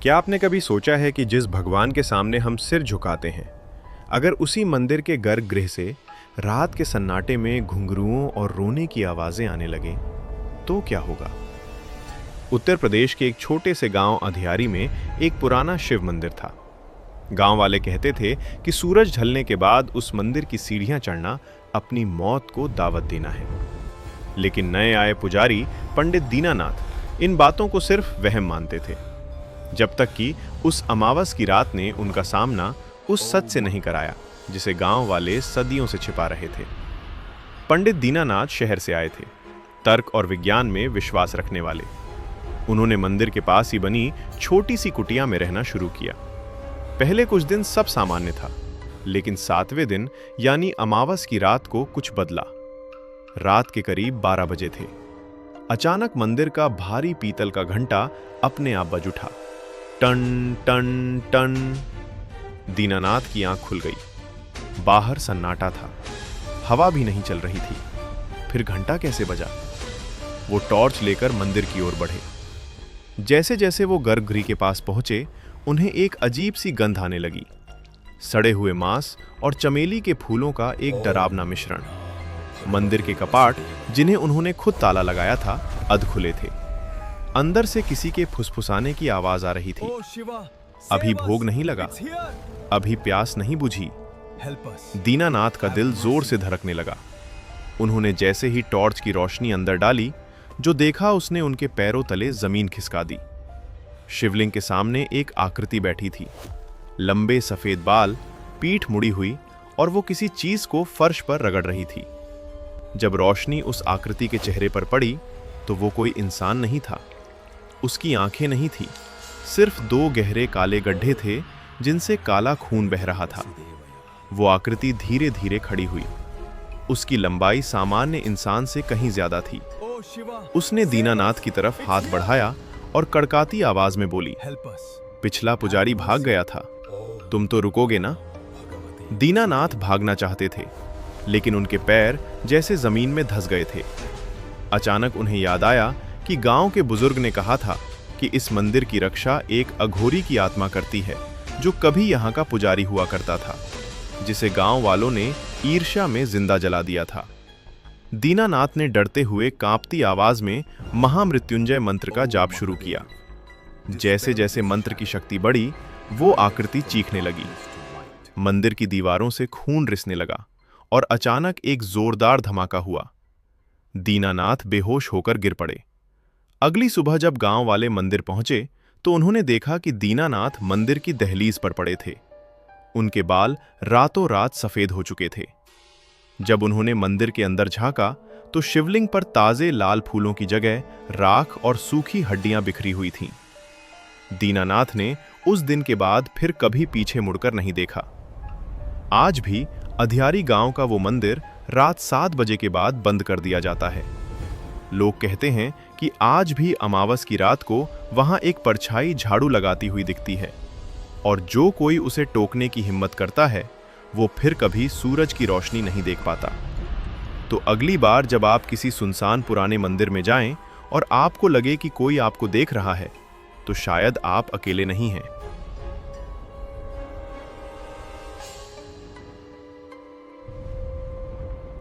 क्या आपने कभी सोचा है कि जिस भगवान के सामने हम सिर झुकाते हैं, अगर उसी मंदिर के गर्भगृह से रात के सन्नाटे में घुंघरुओं और रोने की आवाजें आने लगें, तो क्या होगा? उत्तर प्रदेश के एक छोटे से गांव अधियारी में एक पुराना शिव मंदिर था। गांव वाले कहते थे कि सूरज ढलने के बाद उस मंदिर की सीढ़ियां चढ़ना अपनी मौत को दावत देना है। लेकिन नए आए पुजारी पंडित दीनानाथ इन बातों को सिर्फ वहम मानते थे, जब तक कि उस अमावस की रात ने उनका सामना उस सच से नहीं कराया जिसे गांव वाले सदियों से छिपा रहे थे। पंडित दीनानाथ शहर से आए थे, तर्क और विज्ञान में विश्वास रखने वाले। उन्होंने मंदिर के पास ही बनी छोटी सी कुटिया में रहना शुरू किया। पहले कुछ दिन सब सामान्य था, लेकिन 7वें दिन यानी अमावस की रात को कुछ बदला। रात के करीब 12 बजे थे। अचानक मंदिर का भारी पीतल का घंटा अपने आप बज उठा। Ton ton ton. दीनानाथ की आंख खुल गई। बाहर सन्नाटा था, हवा भी नहीं चल रही थी। फिर घंटा कैसे बजा? वो टॉर्च लेकर मंदिर की ओर बढ़े। जैसे जैसे वो गर्भगृह के पास पहुंचे, उन्हें एक अजीब सी गंध आने लगी। सड़े हुए मांस और चमेली के फूलों का एक डरावना मिश्रण। मंदिर के कपाट, जिन्हें उन्होंने खुद ताला लगाया था, अध खुले थे। अंदर से किसी के फुसफुसाने की आवाज आ रही थी। अभी भोग नहीं लगा, अभी प्यास नहीं बुझी। दीनानाथ का दिल जोर से धड़कने लगा। उन्होंने जैसे ही टॉर्च की रोशनी अंदर डाली, जो देखा उसने उनके पैरों तले जमीन खिसका दी। शिवलिंग के सामने एक आकृति बैठी थी। लंबे सफेद बाल, पीठ मुड़ी हुई, और वो किसी चीज को फर्श पर रगड़ रही थी। जब रोशनी उस आकृति के चेहरे पर पड़ी, तो वो कोई इंसान नहीं था। उसकी आंखें नहीं थी, सिर्फ 2 गहरे काले गड्ढे थे जिनसे काला खून बह रहा था। वो आकृति धीरे धीरे खड़ी हुई। उसकी लंबाई सामान्य इंसान से कहीं ज्यादा थी। उसने दीनानाथ की तरफ हाथ बढ़ाया और कड़काती आवाज में बोली, पिछला पुजारी भाग गया था, तुम तो रुकोगे ना? दीनानाथ भागना चाहते थे, लेकिन उनके पैर जैसे जमीन में धंस गए थे। अचानक उन्हें याद आया कि गांव के बुजुर्ग ने कहा था कि इस मंदिर की रक्षा एक अघोरी की आत्मा करती है, जो कभी यहाँ का पुजारी हुआ करता था, जिसे गांव वालों ने ईर्ष्या में जिंदा जला दिया था। दीनानाथ ने डरते हुए कांपती आवाज में महामृत्युंजय मंत्र का जाप शुरू किया। जैसे जैसे मंत्र की शक्ति बढ़ी, वो आकृति चीखने लगी। मंदिर की दीवारों से खून रिसने लगा और अचानक एक जोरदार धमाका हुआ। दीनानाथ बेहोश होकर गिर पड़े। अगली सुबह जब गांव वाले मंदिर पहुंचे, तो उन्होंने देखा कि दीनानाथ मंदिर की दहलीज पर पड़े थे। उनके बाल रातों रात सफेद हो चुके थे। जब उन्होंने मंदिर के अंदर झांका, तो शिवलिंग पर ताजे लाल फूलों की जगह राख और सूखी हड्डियां बिखरी हुई थीं। दीनानाथ ने उस दिन के बाद फिर कभी पीछे मुड़कर नहीं देखा। आज भी अधियारी गांव का वो मंदिर रात 7 बजे के बाद बंद कर दिया जाता है। लोग कहते हैं कि आज भी अमावस की रात को वहां एक परछाई झाड़ू लगाती हुई दिखती है, और जो कोई उसे टोकने की हिम्मत करता है, वो फिर कभी सूरज की रोशनी नहीं देख पाता। तो अगली बार जब आप किसी सुनसान पुराने मंदिर में जाएं और आपको लगे कि कोई आपको देख रहा है, तो शायद आप अकेले नहीं हैं।